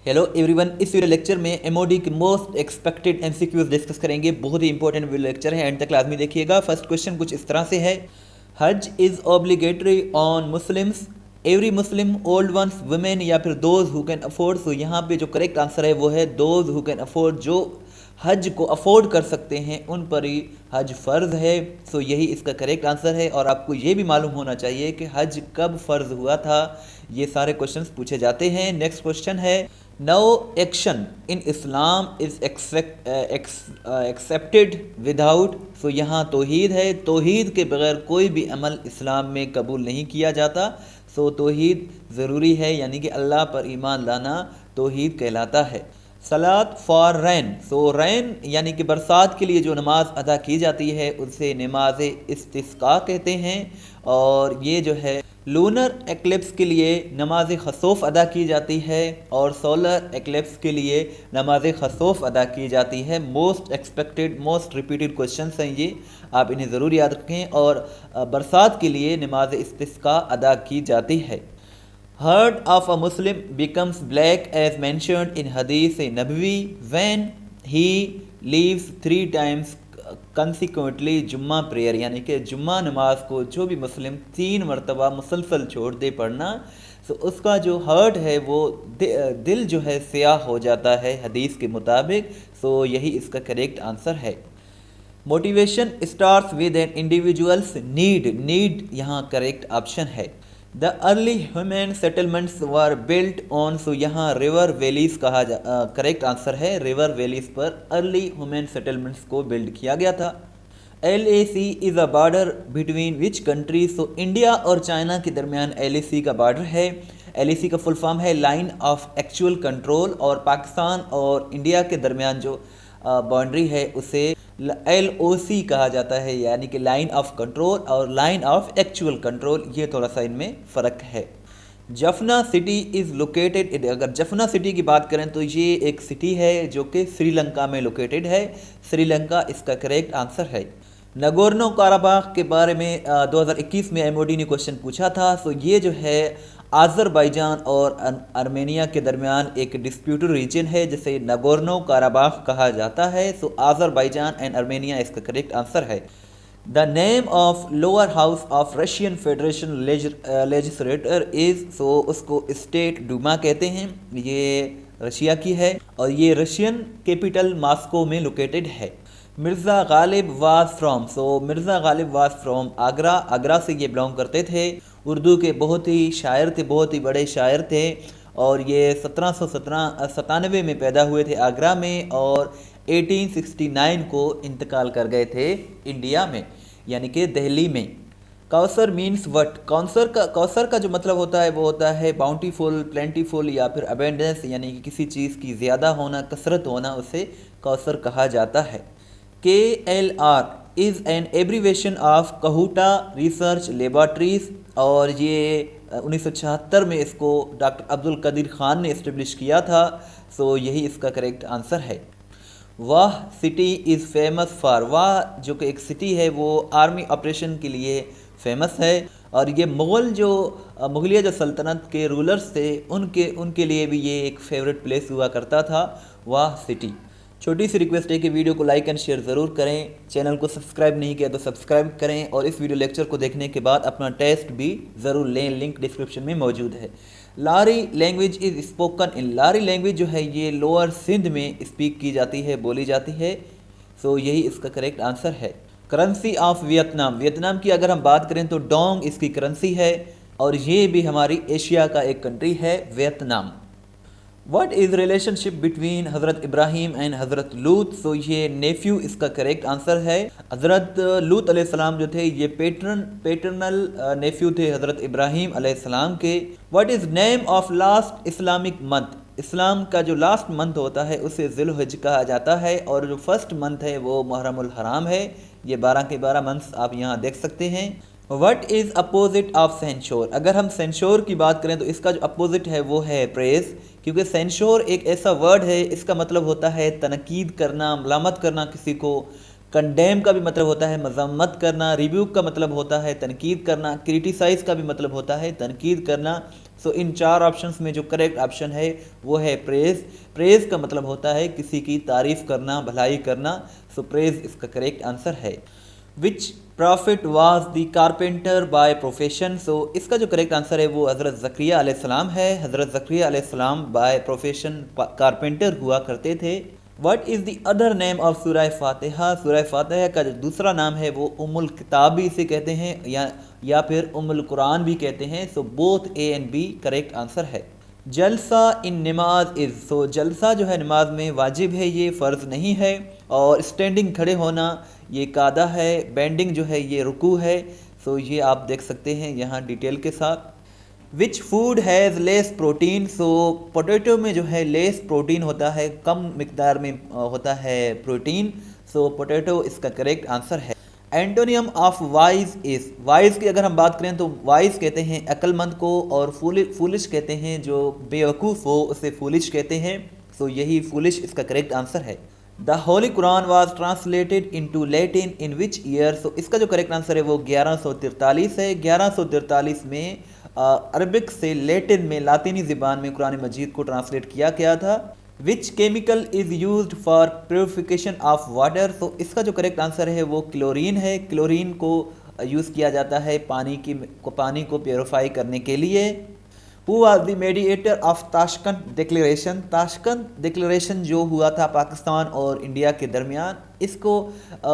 Hello everyone, इस video lecture में MoD के मोस्ट एक्सपेक्टेड एमसीक्यूज डिस्कस करेंगे। बहुत ही इंपॉर्टेंट वीडियो लेक्चर है, एंड तक लाजमी देखिएगा। फर्स्ट क्वेश्चन कुछ इस तरह से है, हज is obligatory on Muslims, every Muslim, old ones, women या फिर दोज हु कैन अफोर्ड। सो यहाँ पे जो करेक्ट आंसर है वो है दोज हु कैन अफोर्ड, जो हज को अफोर्ड कर सकते हैं उन पर ही हज फ़र्ज़ है। सो यही इसका करेक्ट आंसर है। और आपको ये भी मालूम होना चाहिए कि हज कब फ़र्ज़ हुआ था। ये सारे क्वेश्चंस पूछे जाते हैं। नेक्स्ट क्वेश्चन है, no action in Islam is accepted without. So यहाँ तौहीद है, तौहीद के बगैर कोई भी अमल इस्लाम में कबूल नहीं किया जाता। सो तौहीद ज़रूरी है, यानी कि अल्लाह पर ईमान लाना तौहीद कहलाता है। सलात फॉर रैन, सो रैन यानी कि बरसात के लिए जो नमाज अदा की जाती है उसे नमाज इस्तिस्का कहते हैं। और ये जो है लूनर एक्लिप्स के लिए नमाज खसूफ़ अदा की जाती है और सोलर एक्लिप्स के लिए नमाज खसूफ़ अदा की जाती है। Most expected most repeated questions हैं ये, आप इन्हें ज़रूर याद रखें। और बरसात के लिए नमाज इस्तिस्का अदा की जाती है। Heart of a Muslim becomes black as mentioned in Hadith Nabawi when he leaves 3 times consequently जुम्मा प्रेयर, यानी कि जुम्मा नमाज को जो भी मुस्लिम 3 मरतबा मुसलसल छोड़ दे पढ़ना, तो उसका जो हर्ट है वो दिल जो है स्याह हो जाता है हदीस के मुताबिक। सो यही इसका करेक्ट आंसर है। Motivation starts with an individuals need यहाँ करेक्ट ऑप्शन है। The early human settlements were built on, so यहाँ रिवर वैलीज कहा करेक्ट आंसर है। रिवर वैलीज पर अर्ली ह्यूमन सेटलमेंट्स को बिल्ड किया गया था। LAC is a border between which country, so India और चाइना के दरमियान LAC का बॉर्डर है। LAC का फुल फॉर्म है लाइन ऑफ एक्चुअल कंट्रोल, और पाकिस्तान और इंडिया के दरमियान जो बाउंड्री है उसे LOC कहा जाता है, यानी कि लाइन ऑफ कंट्रोल और लाइन ऑफ एक्चुअल कंट्रोल, ये थोड़ा सा इनमें फ़र्क है। जफना सिटी इज़ लोकेटेड, अगर जफना सिटी की बात करें तो ये एक सिटी है जो कि श्रीलंका में लोकेटेड है। श्रीलंका इसका करेक्ट आंसर है। नगोर्नो काराबाख के बारे में 2021 में MOD ने क्वेश्चन पूछा था। सो ये जो है आज़रबाईजान और आर्मेनिया के दरमियान एक डिस्प्यूटेड रीजन है जिसे नगोर्नो काराबाख कहा जाता है। सो आज़रबाईजान एंड आर्मेनिया इसका करेक्ट आंसर है। The name of lower house of Russian federation legislature is, so उसको स्टेट डूमा कहते हैं। ये रशिया की है और ये रशियन कैपिटल मॉस्को में लोकेटेड है। Mirza Ghalib was from, so Mirza Ghalib was from Agra, Agra से ये बिलोंग करते थे। उर्दू के बहुत ही शायर थे, बहुत ही बड़े शायर थे। और ये 1797 में पैदा हुए थे आगरा में, और 1869 को इंतकाल कर गए थे इंडिया में, यानी कि दिल्ली में। कौसर मीन्स वट, कौसर का जो मतलब होता है वो होता है बाउंटीफुल, प्लेंटीफुल या फिर अबेंडेंस, यानी कि किसी चीज़ की ज़्यादा होना, कसरत होना, उसे कौसर कहा जाता है। KLR is an abbreviation of Kahuta research laboratories, और ये 1976 में इसको डॉक्टर अब्दुल कदीर ख़ान ने इस्टेब्लिश किया था। सो यही इसका करेक्ट आंसर है। वाह सिटी इज़ फेमस फॉर, वाह जो कि एक सिटी है वो आर्मी ऑपरेशन के लिए फेमस है। और ये मुगलिया जो सल्तनत के रूलर्स थे उनके लिए भी ये एक फेवरेट प्लेस हुआ करता था, वाह सिटी। छोटी सी रिक्वेस्ट है कि वीडियो को लाइक एंड शेयर ज़रूर करें। चैनल को सब्सक्राइब नहीं किया तो सब्सक्राइब करें, और इस वीडियो लेक्चर को देखने के बाद अपना टेस्ट भी ज़रूर लें, लिंक डिस्क्रिप्शन में मौजूद है। Lari language is spoken in, Lari language जो है ये लोअर सिंध में स्पीक की जाती है, बोली जाती है। सो यही इसका करेक्ट आंसर है। करेंसी ऑफ वियतनाम, वियतनाम की अगर हम बात करें तो डोंग इसकी करेंसी है, और ये भी हमारी एशिया का एक कंट्री है Vietnam. What is relationship between हज़रत इब्राहीम एंड हज़रत लूत, सो ये नेफ्यू इसका करेक्ट आंसर है। हज़रत लूत अलैहिस्सलाम जो थे ये पेटर्नल नेफ्यू थे हज़रत इब्राहीम अलैहिस्सलाम के। What is name of last Islamic month, Islam का जो लास्ट मंथ होता है उसे ज़ुल्हिज कहा जाता है, और जो फर्स्ट मंथ है वो मुहर्रमुल हराम है। ये 12 के 12 मंथ्स आप यहाँ देख सकते हैं। वट इज़ अपोजिट ऑफ सेंशोर, अगर हम सेंशोर की बात करें तो इसका जो अपोजिट है वो है प्रेज़, क्योंकि सेंशोर एक ऐसा वर्ड है, इसका मतलब होता है तनकीद करना, मलामत करना किसी को। कंडेम का भी मतलब होता है मजम्मत करना, रिव्यूक का मतलब होता है तनकीद करना, क्रिटिसाइज़ का भी मतलब होता है तनकीद करना। सो इन 4 ऑप्शंस में जो करेक्ट ऑप्शन है वो है प्रेज। प्रेज का मतलब होता है किसी की तारीफ करना, भलाई करना। सो प्रेज इसका करेक्ट आंसर है। Which prophet was the carpenter by profession. So इसका जो करेक्ट आंसर है वो हज़रत ज़करिया अलैहिस्सलाम है। हज़रत ज़करिया अलैहिस्सलाम बाय प्रोफेशन कारपेंटर हुआ करते थे। What is the other name of सूरह फातिहा। सूरह फातिहा का जो दूसरा नाम है वो उम्मुल किताब भी इसे कहते हैं या फिर उम्मुल कुरान भी कहते हैं। So both A and B correct answer है। जलसा इन नमाज इज़। सो जलसा जो है नमाज में वाजिब है, ये फ़र्ज़ नहीं है। और स्टैंडिंग खड़े होना ये कादा है। बेंडिंग जो है ये रुकू है। सो ये आप देख सकते हैं यहाँ डिटेल के साथ। Which food has less protein. So potato में जो है लेस प्रोटीन होता है, कम मिकदार में होता है प्रोटीन। सो पोटैटो इसका करेक्ट आंसर है। Antonym of wise is. Wise की अगर हम बात करें तो वाइज कहते हैं अक्लमंद को, और फूलिश कहते हैं जो बेवकूफ़ हो उसे फूलिश कहते हैं। सो यही फूलिश इसका करेक्ट आंसर है। The holy Quran was translated into Latin in which year. So इसका जो करेक्ट आंसर है वो 1143 है। 1143 में अरबिक से लैटिन में लातीनी ज़बान में कुरान मजीद को ट्रांसलेट किया गया था। Which chemical is used for purification of water. तो इसका जो करेक्ट आंसर है वो क्लोरीन है। क्लोरीन को यूज़ किया जाता है पानी को प्योरीफाई करने के लिए। Who was the mediator of Tashkent declaration. Tashkent declaration जो हुआ था पाकिस्तान और इंडिया के दरमियान, इसको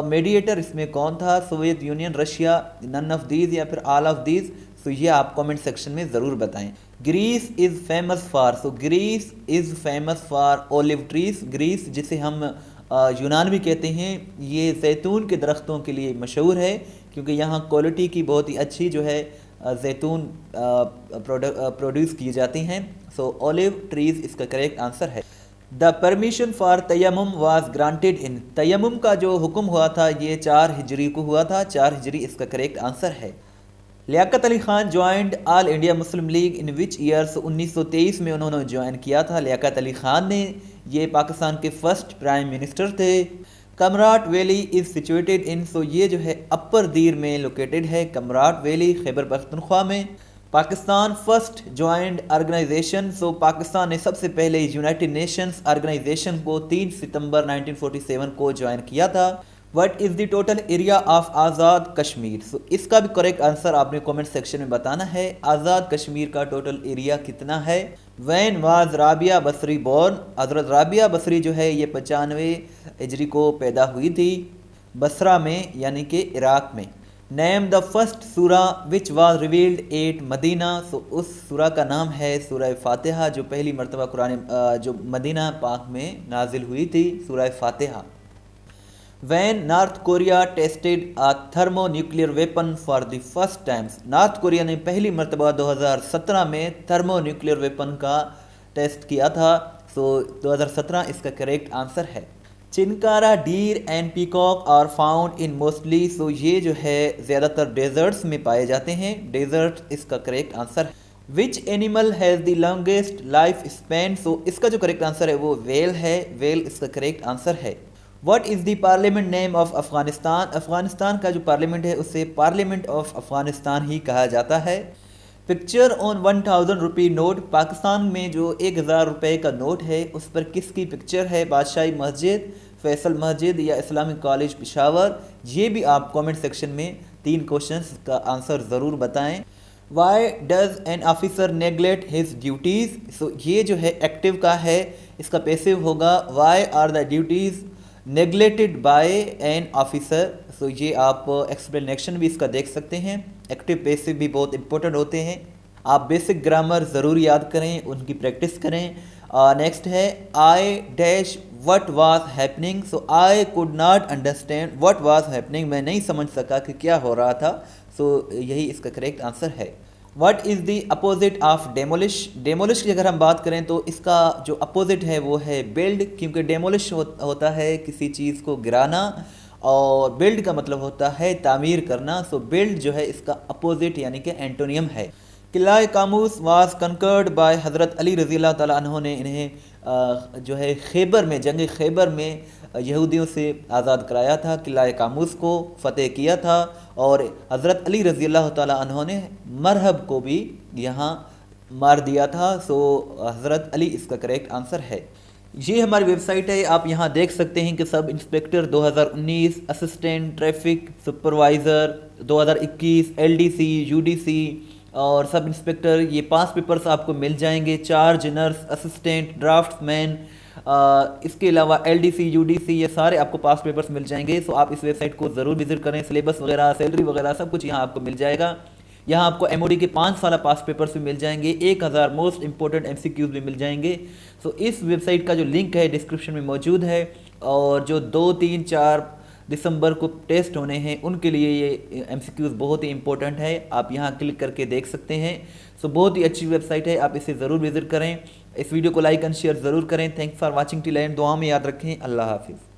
मेडिएटर इसमें कौन था? Soviet Union, Russia, none of these या फिर ऑल ऑफ दीज। सो ये आप कमेंट सेक्शन में ज़रूर बताएं। Greece is famous for. So Greece is famous for olive trees. Greece जिसे हम यूनान भी कहते हैं, ये जैतून के दरख्तों के लिए मशहूर है, क्योंकि यहाँ क्वालिटी की बहुत ही अच्छी जो है जैतून प्रोड्यूस की जाती हैं। सो ओलिव ट्रीज इसका करेक्ट आंसर है। द परमिशन फॉर तयम्मुम वाज ग्रांटेड इन। तयम्मुम का जो हुक्म हुआ था ये 4 हिजरी को हुआ था। 4 हिजरी इसका करेक्ट आंसर है। Liaquat Ali Khan joined All India Muslim League in which years. 1923 में उन्होंने ज्वाइन किया था लियाकत अली खान ने। ये पाकिस्तान के फर्स्ट प्राइम मिनिस्टर थे। कमराट वैली इज़ सिचुएटेड इन। सो ये जो है अपर दीर में लोकेटेड है। कमराट वैली खैबर पख्तूनख्वा में। Pakistan first joint organization. So Pakistan ने सबसे पहले यूनाइटेड नेशंस ऑर्गेनाइजेशन को 3 सितंबर 1947 को ज्वाइन किया था। What is the total area of Azad Kashmir. So इसका भी करेक्ट आंसर आपने कमेंट सेक्शन में बताना है। आज़ाद कश्मीर का टोटल एरिया कितना है? When was Rabia Basri born. हज़रत राबिया बसरी जो है ये 95 हिजरी को पैदा हुई थी बसरा में, यानी कि इराक में। नेम द फर्स्ट सूरा which was revealed at Medina. So उस सूरा का नाम है सूरह फातिहा, जो पहली मरतबा कुरान जो मदीना पाक में नाजिल हुई थी, सूरह फातिहा। When North Korea tested a thermo nuclear weapon for the first times. North Korea ने पहली मरतबा 2017 में थर्मो न्यूक्लियर वेपन का टेस्ट किया था। सो 2017 इसका करेक्ट आंसर है। Chinkara deer and peacock are found in mostly. So ये जो है ज़्यादातर डेजर्ट्स में पाए जाते हैं। डेजर्ट इसका करेक्ट आंसर है। Which animal has the longest life span. So इसका जो करेक्ट आंसर है वो वेल है। वेल इसका करेक्ट आंसर है। What is the parliament name of Afghanistan. Afghanistan का जो पार्लियामेंट है उसे पार्लियामेंट ऑफ अफ़गानिस्तान ही कहा जाता है। पिक्चर ऑन 1000 रुपये नोट। पाकिस्तान में जो 1000 रुपये का नोट है उस पर किसकी पिक्चर है? बादशाही मस्जिद, फैसल मस्जिद या इस्लामिक कॉलेज पेशावर। ये भी आप कमेंट सेक्शन में 3 क्वेश्चंस का आंसर ज़रूर बताएं। Why does an officer neglect his duties. So ये जो है एक्टिव का है, इसका पैसिव होगा। Why are the duties neglected by an officer. So ये आप एक्सप्लेनेशन भी इसका देख सकते हैं। एक्टिव पैसिव भी बहुत इंपॉर्टेंट होते हैं। आप बेसिक ग्रामर ज़रूर याद करें, उनकी प्रैक्टिस करें। नेक्स्ट है I dash what was happening. So I could not understand what was happening. मैं नहीं समझ सका कि क्या हो रहा था। सो यही इसका करेक्ट आंसर है। What is the opposite of demolish. Demolish की अगर हम बात करें तो इसका जो अपोजिट है वो है बिल्ड, क्योंकि डेमोलिश होता है किसी चीज़ को गिराना और बिल्ड का मतलब होता है तामीर करना। सो बिल्ड जो है इसका अपोजिट यानी कि एंटोनियम है। किला कामूस वाज कंकर्ड बाय हज़रत अली रज़ी अल्लाह तआला अन्हु ने इन्हें जो है खैबर में, जंग खैबर में यहूदियों से आज़ाद कराया था। किला कामूस को फ़तेह किया था और हज़रत अली रज़ी अल्लाह तआला अन्हु ने मरहब को भी यहाँ मार दिया था। सो हज़रत अली इसका करेक्ट आंसर है। ये हमारी वेबसाइट है, आप यहाँ देख सकते हैं कि sub inspector 2019, assistant traffic supervisor 2021, LDC, UDC और सब इंस्पेक्टर, ये 5 पेपर्स आपको मिल जाएंगे। चार्ज, नर्स, असिस्टेंट, ड्राफ्ट्समैन, इसके अलावा एलडीसी, यूडीसी, ये सारे आपको 5 पेपर्स मिल जाएंगे। सो आप इस वेबसाइट को ज़रूर विजिट करें। सिलेबस वगैरह, सैलरी वगैरह सब कुछ यहाँ आपको मिल जाएगा। यहाँ आपको एमओडी के 5 साल पास पेपर्स भी मिल जाएंगे, 1000 मोस्ट इंपॉर्टेंट एमसीक्यूज भी मिल जाएंगे। सो इस वेबसाइट का जो लिंक है डिस्क्रिप्शन में मौजूद है, और जो 2, 3, 4 दिसंबर को टेस्ट होने हैं उनके लिए ये एमसीक्यूज बहुत ही इंपॉर्टेंट है। आप यहाँ क्लिक करके देख सकते हैं। सो बहुत ही अच्छी वेबसाइट है, आप इसे ज़रूर विजिट करें। इस वीडियो को लाइक एंड शेयर ज़रूर करें। Thanks for watching till and. दुआ में याद रखें। अल्लाह हाफिज़।